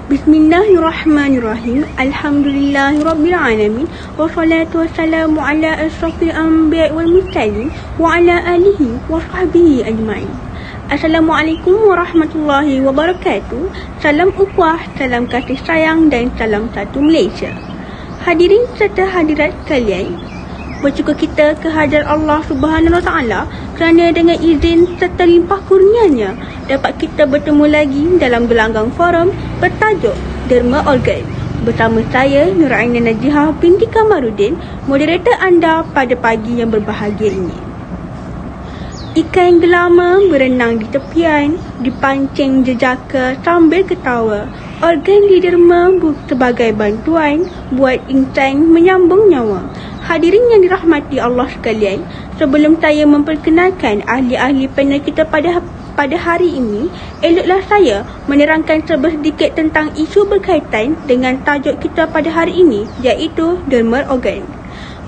Bismillahirrahmanirrahim. Alhamdulillahirrabbilalamin. Wassalatu wassalamu ala asyrafil anbiya wal mursalin wa ala alihi wa sahbihi ajma'in. Assalamualaikum warahmatullahi wabarakatuh. Salam ukhuwah, salam kasih sayang dan salam satu Malaysia. Hadirin serta hadirat sekalian, bersyukur kita kehadrat Allah Subhanahu Wa Taala kerana dengan izin serta limpah kurnianya dapat kita bertemu lagi dalam gelanggang forum bertajuk Derma Organ bersama saya Nuraina Najihah binti Kamarudin, moderator anda pada pagi yang berbahagia ini. Ikan gelama berenang di tepian, dipancing jejaka sambil ketawa. Organ di derma sebagai bantuan buat insan menyambung nyawa. Hadirin yang dirahmati Allah sekalian, sebelum saya memperkenalkan ahli-ahli panel kita pada hari ini, eloklah saya menerangkan sedikit tentang isu berkaitan dengan tajuk kita pada hari ini, iaitu derma organ.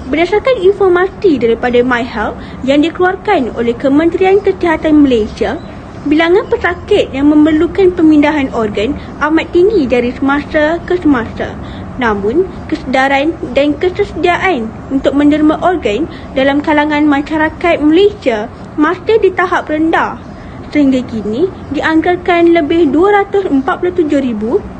Berdasarkan informasi daripada MyHealth yang dikeluarkan oleh Kementerian Kesihatan Malaysia, bilangan pesakit yang memerlukan pemindahan organ amat tinggi dari semasa ke semasa. Namun, kesedaran dan ketersediaan untuk menderma organ dalam kalangan masyarakat Malaysia masih di tahap rendah. Sehingga kini dianggarkan lebih 247,000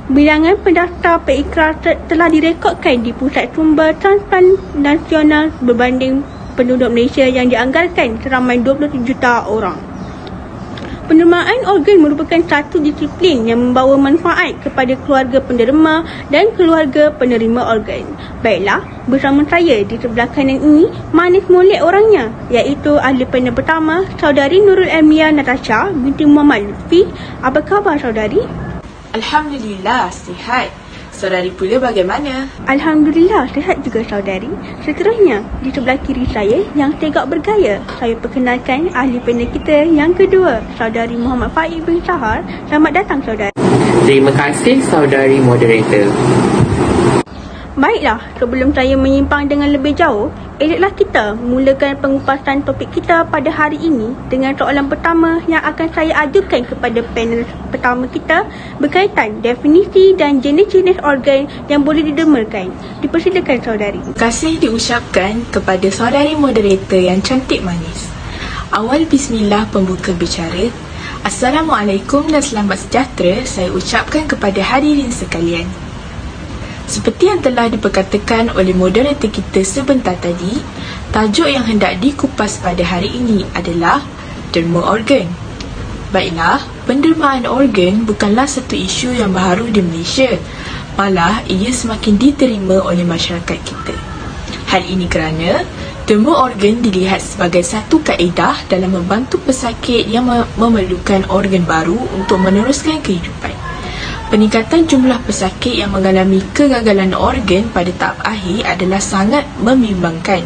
bilangan pendaftar pengikrar telah direkodkan di Pusat Sumber Transplant Nasional berbanding penduduk Malaysia yang dianggarkan seramai 27 juta orang. Pendermaan organ merupakan satu disiplin yang membawa manfaat kepada keluarga penderma dan keluarga penerima organ. Baiklah, bersama saya di sebelah kanan ini manis molek orangnya, iaitu ahli panel pertama, Saudari Nurul Elmia Natasha binti Muhammad Lutfi. Apa khabar saudari? Alhamdulillah, sihat. Saudari pula bagaimana? Alhamdulillah, sihat juga saudari. Seterusnya, di sebelah kiri saya yang tegak bergaya, saya perkenalkan ahli panel kita yang kedua, Saudari Muhammad Faiz bin Sahar. Selamat datang saudari. Terima kasih saudari moderator. Baiklah, sebelum saya menyimpang dengan lebih jauh, eloklah kita mulakan pengupasan topik kita pada hari ini dengan soalan pertama yang akan saya ajukan kepada panel pertama kita berkaitan definisi dan jenis-jenis organ yang boleh didermakan. Dipersilakan saudari. Terima kasih diucapkan kepada saudari moderator yang cantik manis. Awal bismillah pembuka bicara. Assalamualaikum dan selamat sejahtera saya ucapkan kepada hadirin sekalian. Seperti yang telah diperkatakan oleh moderator kita sebentar tadi, tajuk yang hendak dikupas pada hari ini adalah derma organ. Baiklah, pendermaan organ bukanlah satu isu yang baru di Malaysia. Malah, ia semakin diterima oleh masyarakat kita. Hal ini kerana derma organ dilihat sebagai satu kaedah dalam membantu pesakit yang memerlukan organ baru untuk meneruskan kehidupan. Peningkatan jumlah pesakit yang mengalami kegagalan organ pada tahap akhir adalah sangat membimbangkan.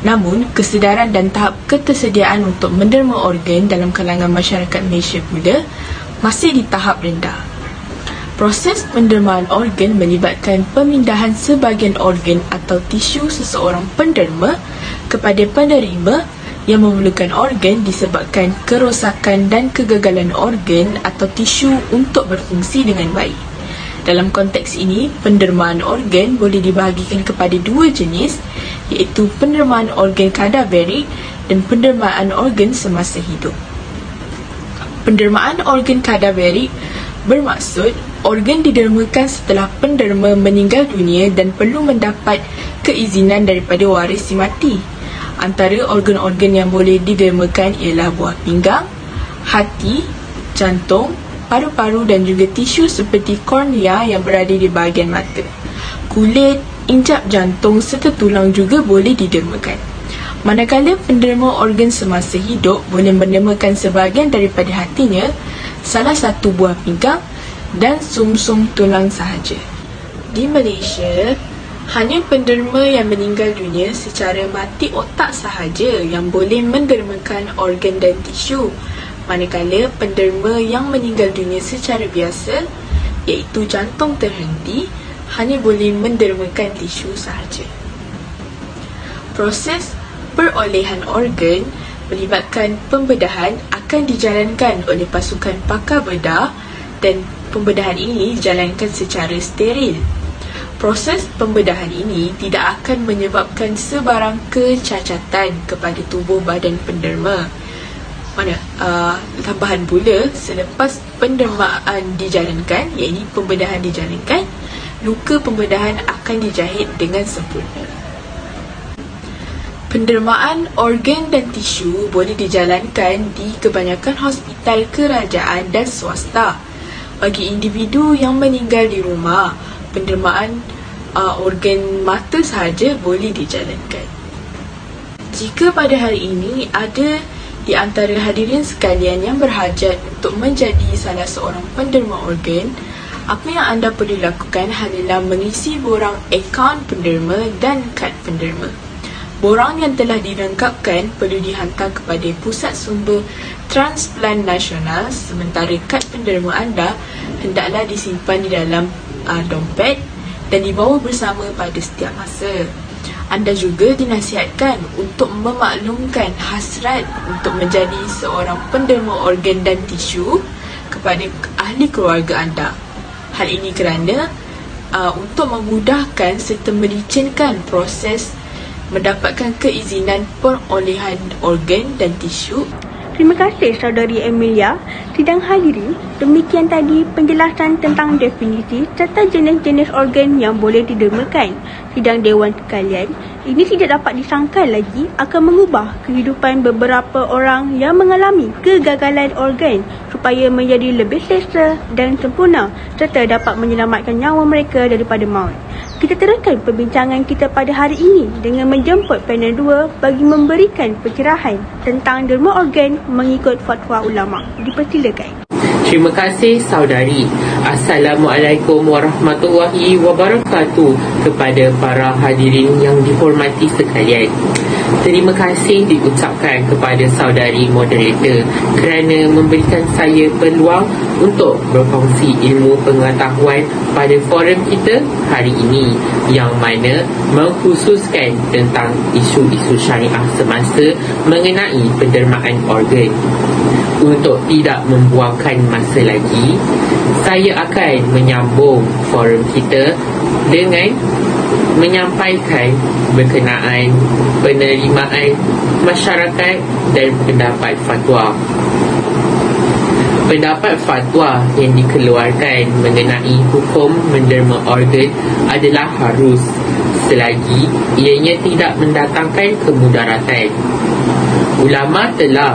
Namun, kesedaran dan tahap ketersediaan untuk menderma organ dalam kalangan masyarakat Malaysia pula masih di tahap rendah. Proses pendermaan organ melibatkan pemindahan sebahagian organ atau tisu seseorang penderma kepada penerima yang memerlukan organ disebabkan kerosakan dan kegagalan organ atau tisu untuk berfungsi dengan baik. Dalam konteks ini, pendermaan organ boleh dibahagikan kepada dua jenis, iaitu pendermaan organ kadaverik dan pendermaan organ semasa hidup. Pendermaan organ kadaverik bermaksud organ didermakan setelah penderma meninggal dunia dan perlu mendapat keizinan daripada waris si mati. Antara organ-organ yang boleh didermakan ialah buah pinggang, hati, jantung, paru-paru dan juga tisu seperti kornea yang berada di bahagian mata. Kulit, injap jantung serta tulang juga boleh didermakan. Manakala penderma organ semasa hidup boleh mendermakan sebahagian daripada hatinya, salah satu buah pinggang dan sumsum tulang sahaja. Di Malaysia, hanya penderma yang meninggal dunia secara mati otak sahaja yang boleh mendermakan organ dan tisu. Manakala penderma yang meninggal dunia secara biasa, iaitu jantung terhenti, hanya boleh mendermakan tisu sahaja. Proses perolehan organ melibatkan pembedahan akan dijalankan oleh pasukan pakar bedah dan pembedahan ini dijalankan secara steril. Proses pembedahan ini tidak akan menyebabkan sebarang kecacatan kepada tubuh badan penderma. Tambahan pula, selepas pendermaan dijalankan, iaitu pembedahan dijalankan, luka pembedahan akan dijahit dengan sempurna. Pendermaan organ dan tisu boleh dijalankan di kebanyakan hospital kerajaan dan swasta. Bagi individu yang meninggal di rumah, pendermaan organ mata sahaja boleh dijalankan. Jika pada hari ini ada di antara hadirin sekalian yang berhajat untuk menjadi salah seorang penderma organ, apa yang anda perlu lakukan hanyalah mengisi borang akaun penderma dan kad penderma. Borang yang telah dilengkapkan perlu dihantar kepada Pusat Sumber Transplant Nasional, sementara kad penderma anda hendaklah disimpan di dalam dompet dan dibawa bersama pada setiap masa. Anda juga dinasihatkan untuk memaklumkan hasrat untuk menjadi seorang penderma organ dan tisu kepada ahli keluarga anda. Hal ini kerana untuk memudahkan serta melicinkan proses mendapatkan keizinan perolehan organ dan tisu. Terima kasih Saudari Emilia. Sidang hadirin, demikian tadi penjelasan tentang definisi serta jenis-jenis organ yang boleh didermakan. Sidang Dewan sekalian, ini tidak dapat disangkal lagi akan mengubah kehidupan beberapa orang yang mengalami kegagalan organ supaya menjadi lebih selesa dan sempurna serta dapat menyelamatkan nyawa mereka daripada maut. Kita teruskan perbincangan kita pada hari ini dengan menjemput panel 2 bagi memberikan pencerahan tentang derma organ mengikut fatwa ulama. Dipersilakan. Terima kasih saudari. Assalamualaikum warahmatullahi wabarakatuh kepada para hadirin yang dihormati sekalian. Terima kasih diucapkan kepada saudari moderator kerana memberikan saya peluang untuk berkongsi ilmu pengetahuan pada forum kita hari ini yang mana mengkhususkan tentang isu-isu syariah semasa mengenai pendermaan organ. Untuk tidak membuangkan masa lagi, saya akan menyambung forum kita dengan menyampaikan berkenaan penerimaan masyarakat dan pendapat fatwa. Pendapat fatwa yang dikeluarkan mengenai hukum menderma organ adalah harus selagi ianya tidak mendatangkan kemudaratan. Ulama telah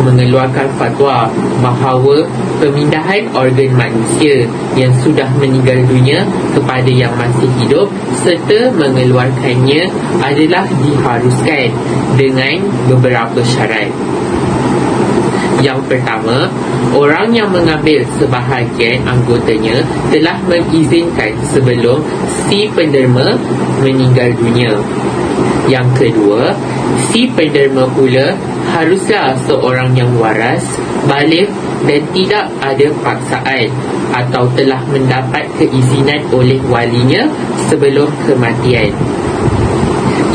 mengeluarkan fatwa bahawa pemindahan organ manusia yang sudah meninggal dunia kepada yang masih hidup serta mengeluarkannya adalah diharuskan dengan beberapa syarat. Yang pertama, orang yang mengambil sebahagian anggotanya telah mengizinkan sebelum si penderma meninggal dunia. Yang kedua, si penderma pula haruslah seorang yang waras, baligh dan tidak ada paksaan atau telah mendapat keizinan oleh walinya sebelum kematian.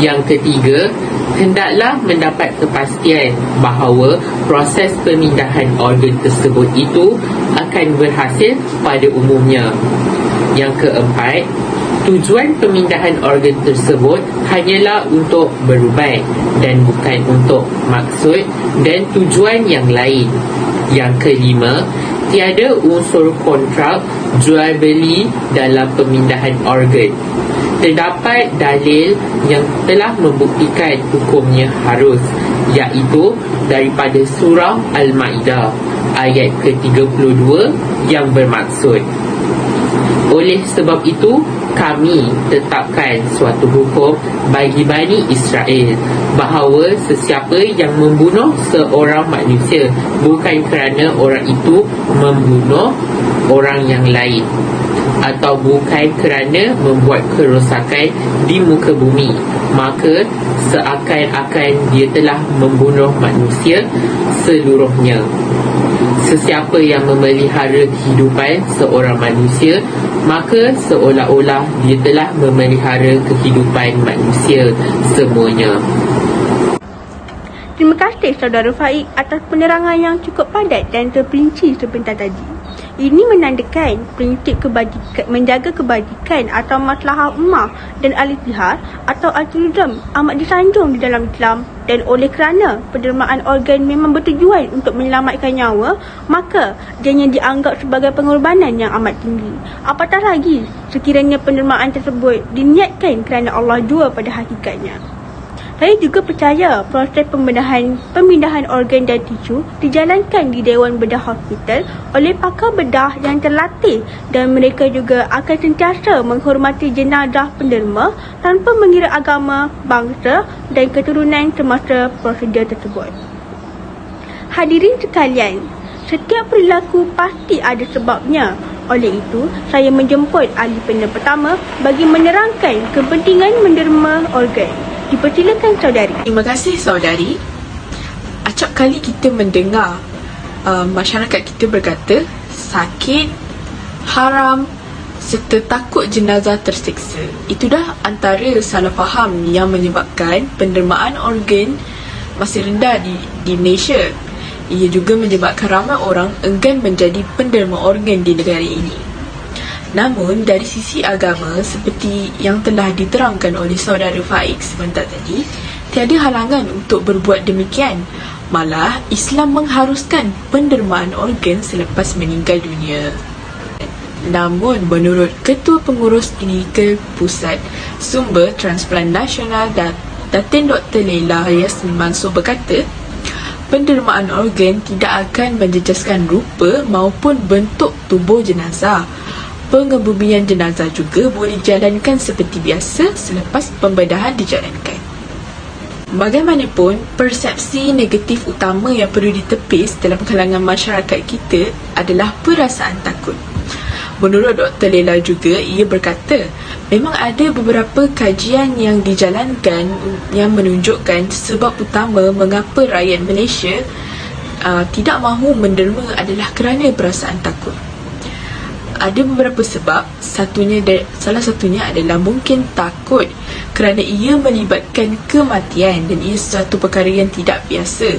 Yang ketiga, hendaklah mendapat kepastian bahawa proses pemindahan organ tersebut itu akan berhasil pada umumnya. Yang keempat, tujuan pemindahan organ tersebut hanyalah untuk berubat dan bukan untuk maksud dan tujuan yang lain. Yang kelima, tiada unsur kontrak jual beli dalam pemindahan organ. Terdapat dalil yang telah membuktikan hukumnya harus, iaitu daripada surah Al-Ma'idah ayat ke-32 yang bermaksud, oleh sebab itu kami tetapkan suatu hukum bagi Bani Israel bahawa sesiapa yang membunuh seorang manusia bukan kerana orang itu membunuh orang yang lain atau bukan kerana membuat kerosakan di muka bumi, maka seakan-akan dia telah membunuh manusia seluruhnya. Sesiapa yang memelihara kehidupan seorang manusia, maka seolah-olah dia telah memelihara kehidupan manusia semuanya. Terima kasih Saudara Faik atas penerangan yang cukup padat dan terperinci sebentar tadi. Ini menandakan prinsip menjaga kebajikan atau maslahah ummah dan al-ittihad atau altruism amat disanjung di dalam Islam, dan oleh kerana pendermaan organ memang bertujuan untuk menyelamatkan nyawa, maka ianya dianggap sebagai pengorbanan yang amat tinggi. Apatah lagi sekiranya pendermaan tersebut diniatkan kerana Allah jua pada hakikatnya. Saya juga percaya proses pemindahan organ dan tisu dijalankan di Dewan Bedah Hospital oleh pakar bedah yang terlatih, dan mereka juga akan sentiasa menghormati jenazah penderma tanpa mengira agama, bangsa dan keturunan semasa prosedur tersebut. Hadirin sekalian, setiap perilaku pasti ada sebabnya. Oleh itu, saya menjemput ahli panel pertama bagi menerangkan kepentingan menderma organ. Dipersilakan saudari. Terima kasih saudari. Acap kali kita mendengar masyarakat kita berkata sakit, haram serta takut jenazah tersiksa. Itu dah antara salah faham yang menyebabkan pendermaan organ masih rendah di Malaysia. Ia juga menyebabkan ramai orang enggan menjadi penderma organ di negara ini. Namun, dari sisi agama, seperti yang telah diterangkan oleh saudara Faik sebentar tadi, tiada halangan untuk berbuat demikian. Malah, Islam mengharuskan pendermaan organ selepas meninggal dunia. Namun, menurut Ketua Pengurus Klinikal Pusat Sumber Transplant Nasional Datin Dr. Leila Yasmin Mansur berkata, pendermaan organ tidak akan menjejaskan rupa maupun bentuk tubuh jenazah. Pengebumian jenazah juga boleh dijalankan seperti biasa selepas pembedahan dijalankan. Bagaimanapun, persepsi negatif utama yang perlu ditepis dalam kalangan masyarakat kita adalah perasaan takut. Menurut Dr. Leila juga, ia berkata, memang ada beberapa kajian yang dijalankan yang menunjukkan sebab utama mengapa rakyat Malaysia tidak mahu menderma adalah kerana perasaan takut. Ada beberapa sebab, salah satunya adalah mungkin takut kerana ia melibatkan kematian dan ia sesuatu perkara yang tidak biasa.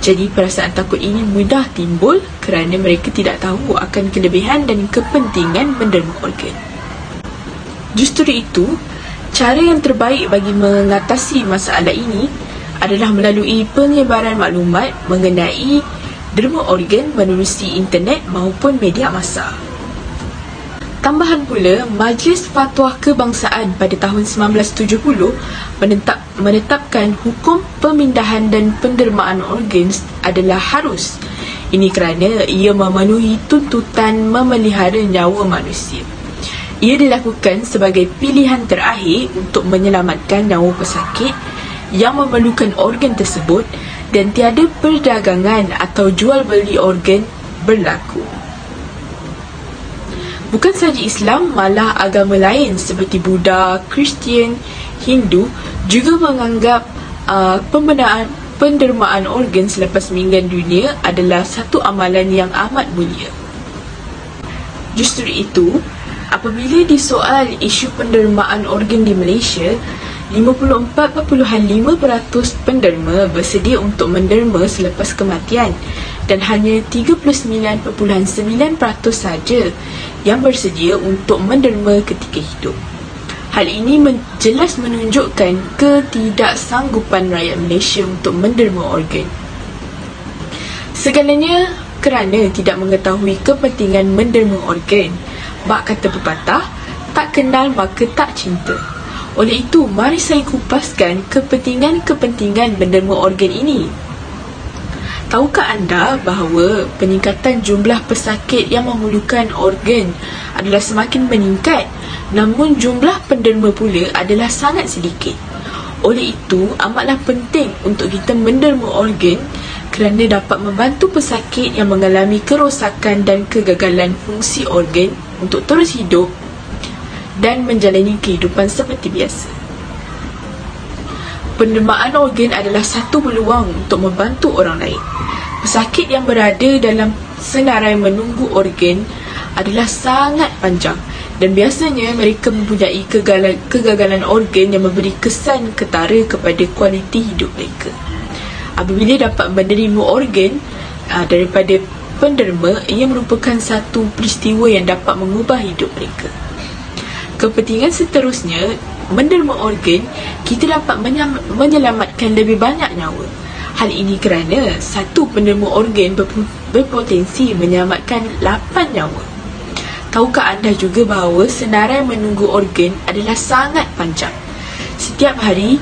Jadi perasaan takut ini mudah timbul kerana mereka tidak tahu akan kelebihan dan kepentingan menderma organ. Justru itu, cara yang terbaik bagi mengatasi masalah ini adalah melalui penyebaran maklumat mengenai derma organ menerusi internet maupun media massa. Tambahan pula, Majlis Fatwa Kebangsaan pada tahun 1970 menetapkan hukum pemindahan dan pendermaan organ adalah harus. Ini kerana ia memenuhi tuntutan memelihara nyawa manusia. Ia dilakukan sebagai pilihan terakhir untuk menyelamatkan nyawa pesakit yang memerlukan organ tersebut dan tiada perdagangan atau jual beli organ berlaku. Bukan sahaja Islam, malah agama lain seperti Buddha, Kristian, Hindu juga menganggap pendermaan organ selepas meninggal dunia adalah satu amalan yang amat mulia. Justru itu, apabila disoal isu pendermaan organ di Malaysia, 54.5% penderma bersedia untuk menderma selepas kematian dan hanya 39.9% sahaja yang bersedia untuk menderma ketika hidup. Hal ini jelas menunjukkan ketidaksanggupan rakyat Malaysia untuk menderma organ. Segalanya kerana tidak mengetahui kepentingan menderma organ. Bak kata pepatah, tak kenal maka tak cinta. Oleh itu, mari saya kupaskan kepentingan menderma organ ini. Tahukah anda bahawa peningkatan jumlah pesakit yang memerlukan organ adalah semakin meningkat, namun jumlah penderma pula adalah sangat sedikit. Oleh itu, amatlah penting untuk kita menderma organ kerana dapat membantu pesakit yang mengalami kerosakan dan kegagalan fungsi organ untuk terus hidup dan menjalani kehidupan seperti biasa. Pendermaan organ adalah satu peluang untuk membantu orang lain. Pesakit yang berada dalam senarai menunggu organ adalah sangat panjang dan biasanya mereka mempunyai kegagalan organ yang memberi kesan ketara kepada kualiti hidup mereka. Apabila dapat menerima organ daripada penderma ia merupakan satu peristiwa yang dapat mengubah hidup mereka. Kepentingan seterusnya, menderma organ, kita dapat menyelamatkan lebih banyak nyawa. Hal ini kerana satu penderma organ berpotensi menyelamatkan 8 nyawa. Tahukah anda juga bahawa senarai menunggu organ adalah sangat panjang? Setiap hari,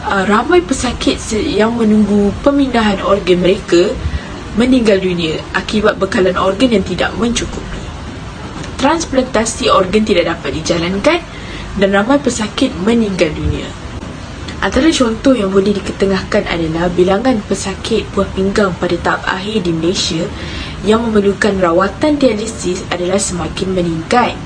ramai pesakit yang menunggu pemindahan organ mereka meninggal dunia akibat bekalan organ yang tidak mencukupi. Transplantasi organ tidak dapat dijalankan dan ramai pesakit meninggal dunia. Antara contoh yang boleh diketengahkan adalah bilangan pesakit buah pinggang pada tahap akhir di Malaysia yang memerlukan rawatan dialisis adalah semakin meningkat.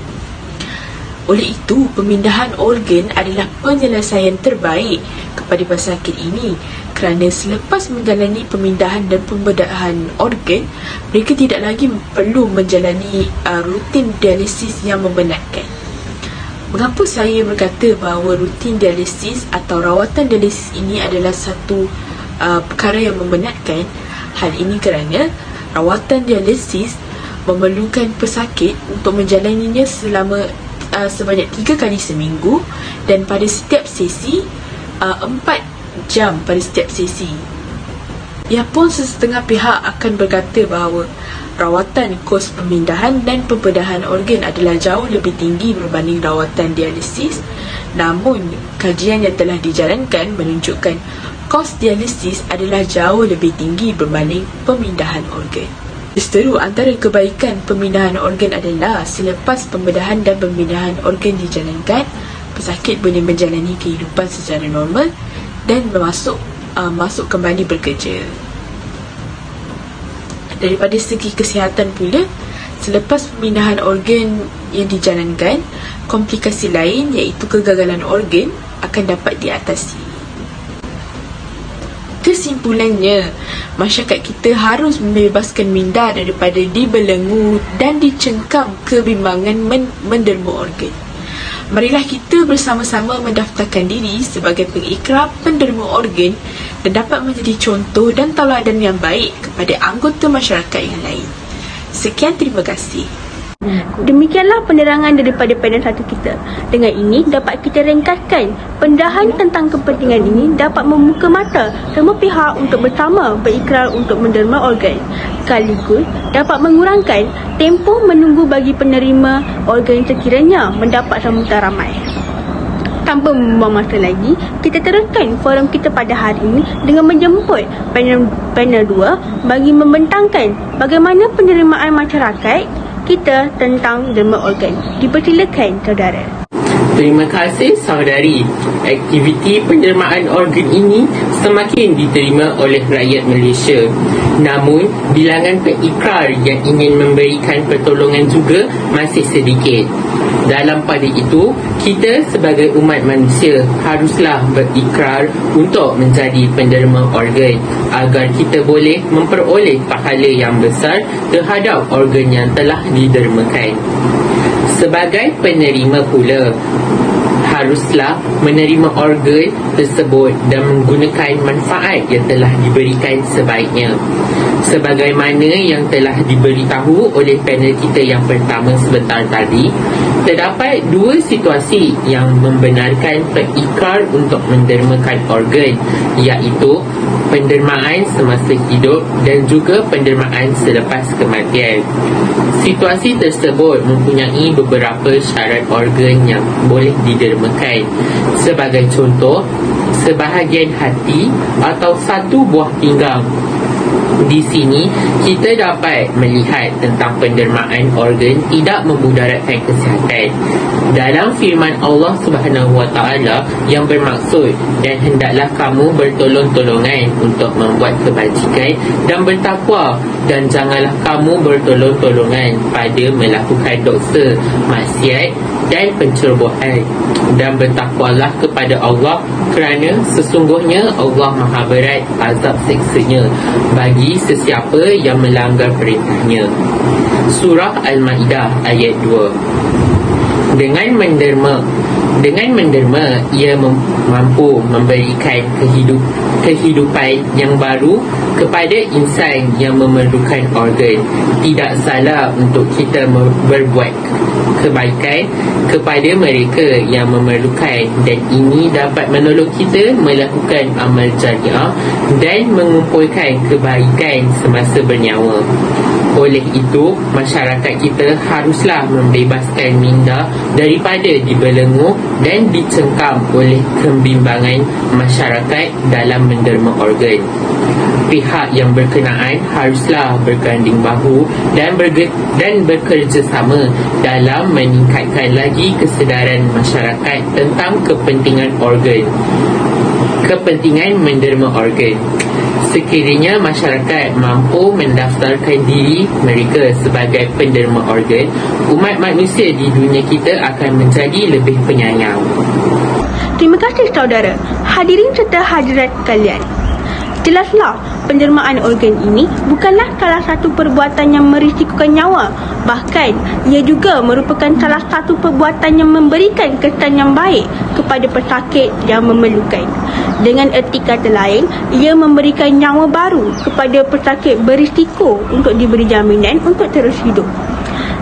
Oleh itu, pemindahan organ adalah penyelesaian terbaik kepada pesakit ini kerana selepas menjalani pemindahan dan pembedahan organ, mereka tidak lagi perlu menjalani rutin dialisis yang membenatkan. Mengapa saya berkata bahawa rutin dialisis atau rawatan dialisis ini adalah satu perkara yang membenatkan? Hal ini kerana rawatan dialisis memerlukan pesakit untuk menjalaninya selama sebanyak 3 kali seminggu dan pada setiap sesi 4 jam pada setiap sesi. Ia pun sesetengah pihak akan berkata bahawa rawatan kos pemindahan dan pembedahan organ adalah jauh lebih tinggi berbanding rawatan dialisis. Namun, kajian yang telah dijalankan menunjukkan kos dialisis adalah jauh lebih tinggi berbanding pemindahan organ. Justeru antara kebaikan pemindahan organ adalah selepas pembedahan dan pemindahan organ dijalankan, pesakit boleh menjalani kehidupan secara normal dan masuk kembali bekerja. Daripada segi kesihatan pula, selepas pemindahan organ yang dijalankan, komplikasi lain iaitu kegagalan organ akan dapat diatasi. Kesimpulannya, masyarakat kita harus membebaskan minda daripada dibelenggu dan dicengkam kebimbangan menderma organ. Marilah kita bersama-sama mendaftarkan diri sebagai pengikrar penderma organ dan dapat menjadi contoh dan tauladan yang baik kepada anggota masyarakat yang lain. Sekian, terima kasih. Demikianlah penerangan daripada panel 1 kita. Dengan ini dapat kita ringkaskan pendahan tentang kepentingan ini dapat membuka mata semua pihak untuk bersama berikrar untuk menderma organ, sekaligus dapat mengurangkan tempoh menunggu bagi penerima organ sekiranya mendapat sambutan ramai. Tanpa membuang masa lagi, kita teruskan forum kita pada hari ini dengan menjemput panel 2 bagi membentangkan bagaimana penerimaan masyarakat kita tentang derma organ. Dipersilakan saudara. Terima kasih saudari. Aktiviti pendermaan organ ini semakin diterima oleh rakyat Malaysia. Namun, bilangan pengikrar yang ingin memberikan pertolongan juga masih sedikit. Dalam pada itu, kita sebagai umat manusia haruslah berikrar untuk menjadi penderma organ agar kita boleh memperoleh pahala yang besar terhadap organ yang telah didermakan. Sebagai penerima pula, haruslah menerima organ tersebut dan menggunakan manfaat yang telah diberikan sebaiknya. Sebagaimana yang telah diberitahu oleh panel kita yang pertama sebentar tadi, terdapat 2 situasi yang membenarkan pengikrar untuk mendermakan organ, iaitu pendermaan semasa hidup dan juga pendermaan selepas kematian. Situasi tersebut mempunyai beberapa syarat organ yang boleh didermakan. Sebagai contoh, sebahagian hati atau satu buah pinggang. Di sini, kita dapat melihat tentang pendermaan organ tidak memudaratkan kesihatan. Dalam firman Allah Subhanahu Wa Taala yang bermaksud, dan hendaklah kamu bertolong-tolongan untuk membuat kebajikan dan bertakwa, dan janganlah kamu bertolong-tolongan pada melakukan dosa, maksiat dan pencerobohan, dan bertakwalah kepada Allah kerana sesungguhnya Allah Maha berat azab siksanya bagi sesiapa yang melanggar perintahnya. Surah Al-Ma'idah ayat 2. Dengan menderma Dengan menderma, ia mampu memberikan kehidupan yang baru kepada insan yang memerlukan organ. Tidak salah untuk kita berbuat kebaikan kepada mereka yang memerlukan, dan ini dapat menolong kita melakukan amal jariah dan mengumpulkan kebaikan semasa bernyawa. Oleh itu, masyarakat kita haruslah membebaskan minda daripada dibelenggu dan dicengkam oleh kebimbangan masyarakat dalam menderma organ. Pihak yang berkenaan haruslah berganding bahu dan bekerjasama dalam meningkatkan lagi kesedaran masyarakat tentang kepentingan menderma organ. Sekiranya masyarakat mampu mendaftarkan diri mereka sebagai penderma organ, umat manusia di dunia kita akan menjadi lebih penyayang. Terima kasih saudara, hadirin serta hadirat kalian. Jelaslah, pendermaan organ ini bukanlah salah satu perbuatan yang merisikokan nyawa. Bahkan, ia juga merupakan salah satu perbuatan yang memberikan kesan yang baik kepada pesakit yang memerlukan. Dengan erti kata lain, ia memberikan nyawa baru kepada pesakit berisiko untuk diberi jaminan untuk terus hidup.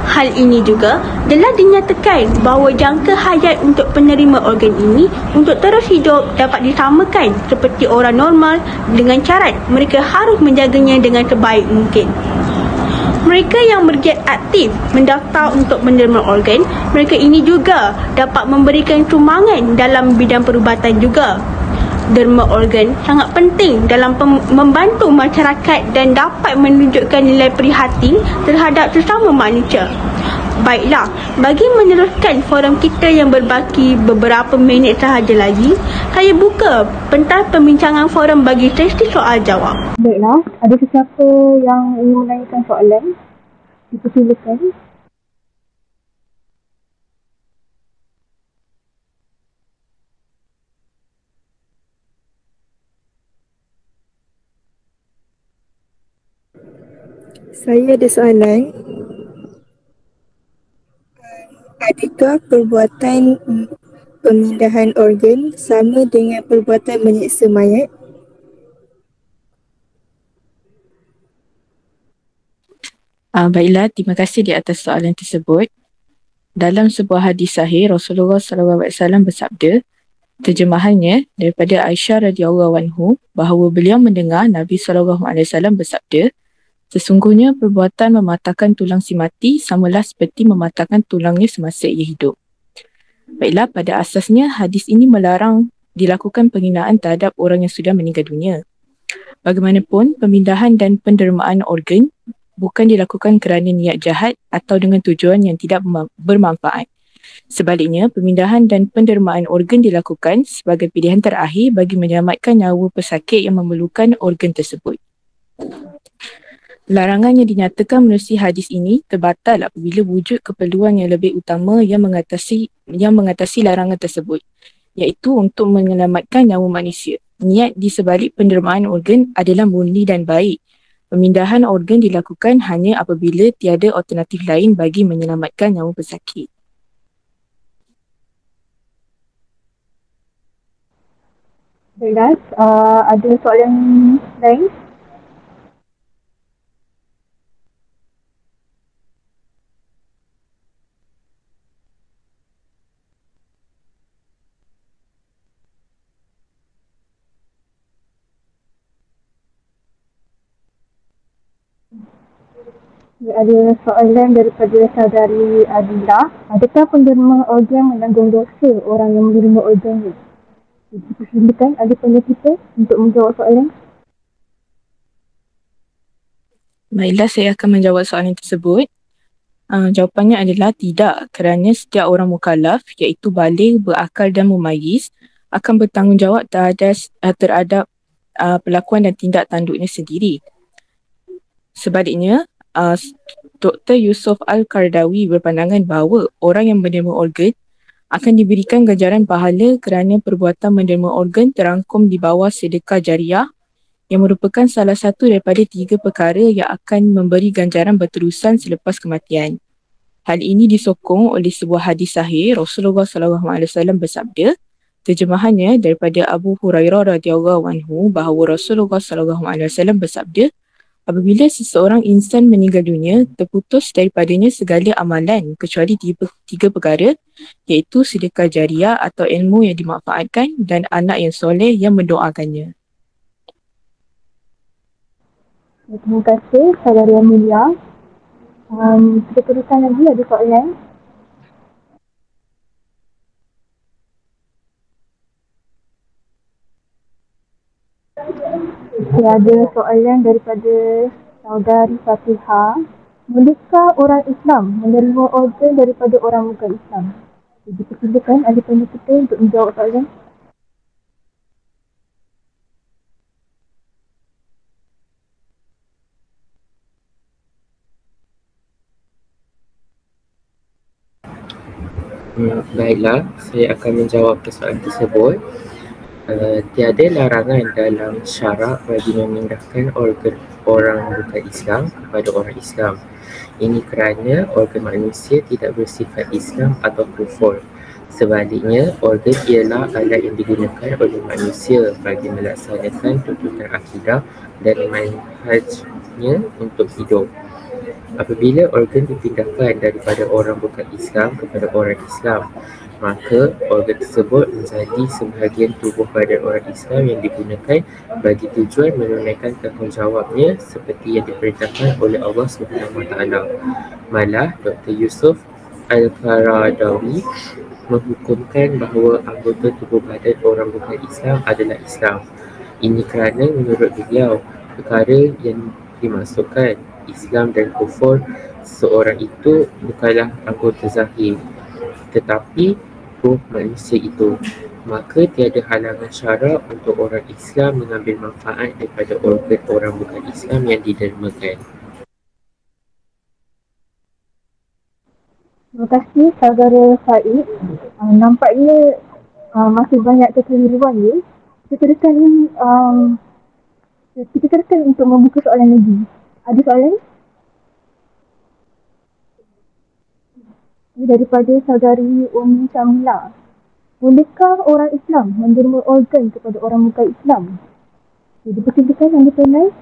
Hal ini juga telah dinyatakan bahawa jangka hayat untuk penerima organ ini untuk terus hidup dapat disamakan seperti orang normal dengan syarat mereka harus menjaganya dengan sebaik mungkin. Mereka yang bergiat aktif mendaftar untuk menerima organ, mereka ini juga dapat memberikan sumbangan dalam bidang perubatan juga. Derma organ sangat penting dalam membantu masyarakat dan dapat menunjukkan nilai prihatin terhadap sesama manusia. Baiklah, bagi meneruskan forum kita yang berbaki beberapa minit sahaja lagi, saya buka pentas pembincangan forum bagi sesi soal jawab. Baiklah, ada sesiapa yang ingin menanyakan soalan? Dipersilakan. Saya ada soalan. Adakah perbuatan pemindahan organ sama dengan perbuatan menyiksa mayat? Baiklah, terima kasih di atas soalan tersebut. Dalam sebuah hadis sahih, Rasulullah SAW bersabda, terjemahannya daripada Aisyah radhiyallahu anhu, bahawa beliau mendengar Nabi SAW bersabda, sesungguhnya perbuatan mematahkan tulang si mati samalah seperti mematahkan tulangnya semasa ia hidup. Baiklah, pada asasnya hadis ini melarang dilakukan penghinaan terhadap orang yang sudah meninggal dunia. Bagaimanapun, pemindahan dan pendermaan organ bukan dilakukan kerana niat jahat atau dengan tujuan yang tidak bermanfaat. Sebaliknya, pemindahan dan pendermaan organ dilakukan sebagai pilihan terakhir bagi menyelamatkan nyawa pesakit yang memerlukan organ tersebut. Larangan yang dinyatakan menerusi hadis ini terbatal apabila wujud keperluan yang lebih utama yang mengatasi larangan tersebut, iaitu untuk menyelamatkan nyawa manusia. Niat di sebalik pendermaan organ adalah murni dan baik. Pemindahan organ dilakukan hanya apabila tiada alternatif lain bagi menyelamatkan nyawa pesakit. Baiklah, ada soalan lain? Ada soalan daripada saudari Adila. Adakah penderma organ menanggung dosa orang yang menerima organnya? Dipersilakan ada penanya kita untuk menjawab soalan. Baiklah, saya akan menjawab soalan tersebut. Jawapannya adalah tidak, kerana setiap orang mukallaf, iaitu baligh, berakal dan mumayyiz, akan bertanggungjawab terhadap perlakuan dan tindak tanduknya sendiri. Sebaliknya, Dr. Yusuf Al-Qardawi berpandangan bahawa orang yang menerima organ akan diberikan ganjaran pahala kerana perbuatan menerima organ terangkum di bawah sedekah jariah yang merupakan salah satu daripada 3 perkara yang akan memberi ganjaran berterusan selepas kematian. Hal ini disokong oleh sebuah hadis sahih Rasulullah SAW bersabda, terjemahannya daripada Abu Hurairah radhiyallahu anhu bahawa Rasulullah SAW bersabda, apabila seseorang insan meninggal dunia, terputus daripadanya segala amalan kecuali tiga perkara, iaitu sedekah jariah atau ilmu yang dimanfaatkan dan anak yang soleh yang mendoakannya. Terima kasih saudara Amelia. Kita teruskan lagi, ada soalan. Ada soalan daripada saudari Fatihah. Bolehkah orang Islam menerima organ daripada orang bukan Islam? Jadi persilakan ahli panel kita untuk menjawab soalan. Baiklah, saya akan menjawab persoalan tersebut. Tiada larangan dalam syarak bagi memindahkan organ orang bukan Islam kepada orang Islam. Ini kerana organ manusia tidak bersifat Islam atau kufur. Sebaliknya, organ ialah alat yang digunakan oleh manusia bagi melaksanakan tuntutan akidah dan manhajnya untuk hidup. Apabila organ dipindahkan daripada orang bukan Islam kepada orang Islam, maka organ tersebut menjadi sebahagian tubuh badan orang Islam yang digunakan bagi tujuan menunaikan tanggungjawabnya seperti yang diperintahkan oleh Allah SWT. Malah, Dr. Yusuf Al-Qaradawi menghukumkan bahawa anggota tubuh badan orang bukan Islam adalah Islam. Ini kerana menurut beliau, perkara yang dimasukkan Islam dan kufur seorang itu bukanlah anggota zahir, tetapi ruh manusia itu. Maka tiada halangan syarak untuk orang Islam mengambil manfaat daripada organ orang bukan Islam yang didermakan. Terima kasih saudara Said. Nampaknya masih banyak kekeliruan ya. Kita teruskan untuk membuka soalan lagi. Ada soalan? Daripada saudari Umi Syamila. Bolehkah orang Islam menerima organ kepada orang bukan Islam? Jadi persilakan anda panel.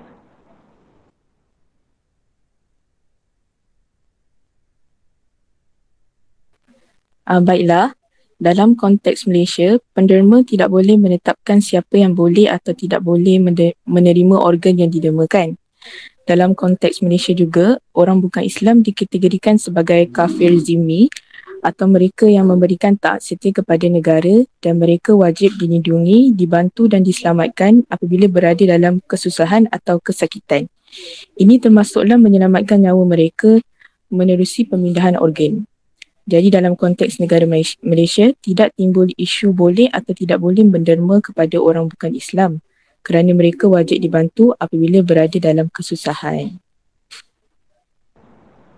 Baiklah, dalam konteks Malaysia, penderma tidak boleh menetapkan siapa yang boleh atau tidak boleh menerima organ yang didermakan. Dalam konteks Malaysia juga, orang bukan Islam dikategorikan sebagai kafir zimmi atau mereka yang memberikan taat setia kepada negara dan mereka wajib dilindungi, dibantu dan diselamatkan apabila berada dalam kesusahan atau kesakitan. Ini termasuklah menyelamatkan nyawa mereka menerusi pemindahan organ. Jadi dalam konteks negara Malaysia, tidak timbul isu boleh atau tidak boleh menderma kepada orang bukan Islam kerana mereka wajib dibantu apabila berada dalam kesusahan.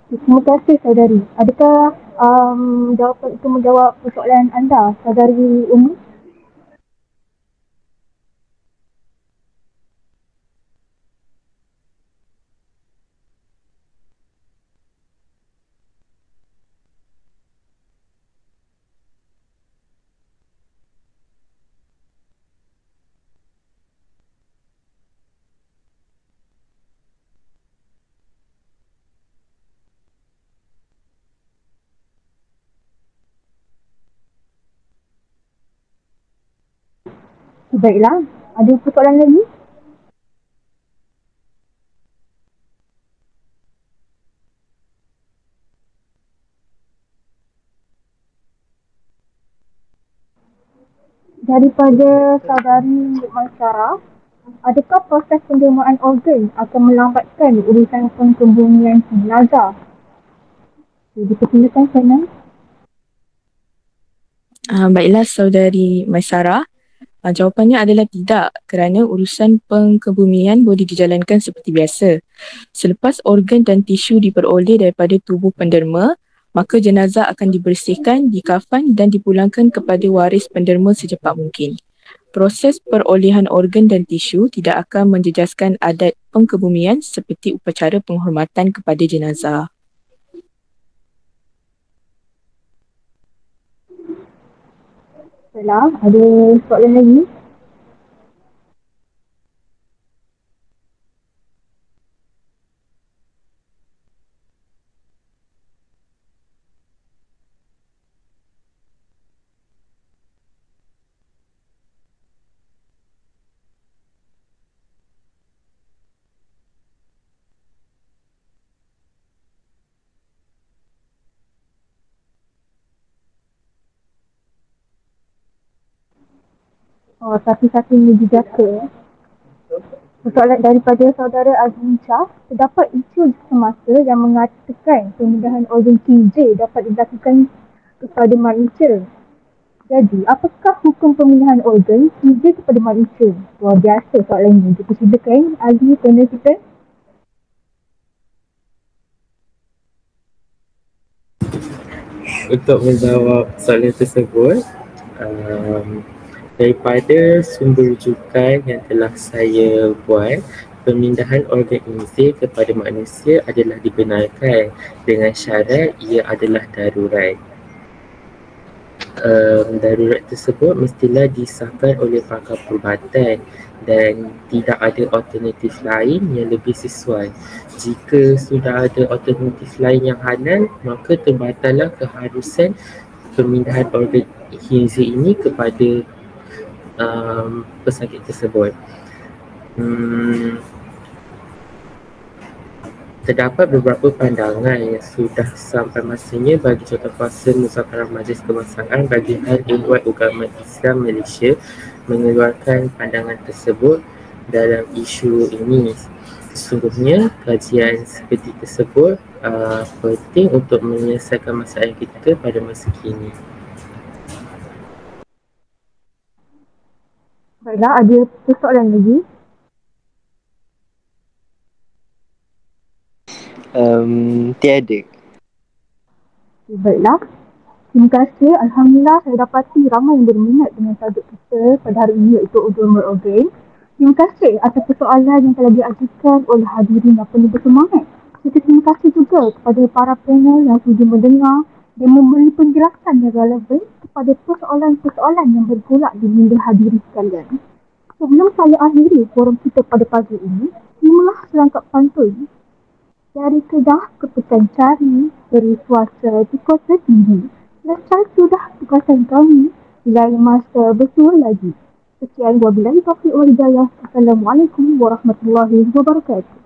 Terima kasih saudari. Adakah jawapan itu menjawab persoalan anda, saudari Umi? Baiklah, ada persoalan lagi? Daripada saudari Masyarah, adakah proses penerimaan organ akan melambatkan urusan pengkebumian jenazah? Jadi persilakan sana. Baiklah saudari Maisarah, jawapannya adalah tidak kerana urusan pengkebumian boleh dijalankan seperti biasa. Selepas organ dan tisu diperoleh daripada tubuh penderma, maka jenazah akan dibersihkan, dikafan dan dipulangkan kepada waris penderma secepat mungkin. Proses perolehan organ dan tisu tidak akan menjejaskan adat pengkebumian seperti upacara penghormatan kepada jenazah. Baiklah, ada soalan lagi? Oh, tapi satunya juga ke soalan daripada saudara Azmin Shah, terdapat isu semasa yang mengatakan pemindahan organ KJ dapat dilakukan kepada manusia. Jadi, apakah hukum pemindahan organ KJ kepada manusia? Luar biasa soalan ini. Kita silakan ahli panel kita. Untuk menjawab soalan tersebut, daripada sumber rujukan yang telah saya buat, pemindahan organ insang kepada manusia adalah dibenarkan dengan syarat ia adalah darurat. Darurat tersebut mestilah disahkan oleh pakar perubatan dan tidak ada alternatif lain yang lebih sesuai. Jika sudah ada alternatif lain yang halal, maka terbatallah keharusan pemindahan organ khinzir ini kepada pesakit tersebut. Terdapat beberapa pandangan yang sudah sampai masanya bagi jawatankuasa Muzakarah Majlis Kebangsaan Bagian Ihwal Agama Islam Malaysia mengeluarkan pandangan tersebut dalam isu ini. Sesungguhnya kajian seperti tersebut penting untuk menyelesaikan masalah kita pada masa kini. Baiklah, ada persoalan lagi? Tiada. Baiklah. Terima kasih. Alhamdulillah saya dapati ramai yang berminat dengan tajuk kita pada hari ini iaitu organ. Terima kasih atas persoalan yang telah diajukan oleh hadirin yang penuh bersemangat. Terima kasih juga kepada para panel yang sudi mendengar dan memberi penjelasan yang relevan kepada persoalan-persoalan yang bergolak di minda hadirin sekalian. Sebelum saya akhiri forum kita pada pagi ini, inilah serangkap pantun. Dari Kedah ke Pekancari, beri suasa di Kota Tinggi. Lesai sudah tugasan kami, lain masa betul lagi. Sekian wabillahi taufiq wal hidayah. Assalamualaikum warahmatullahi wabarakatuh.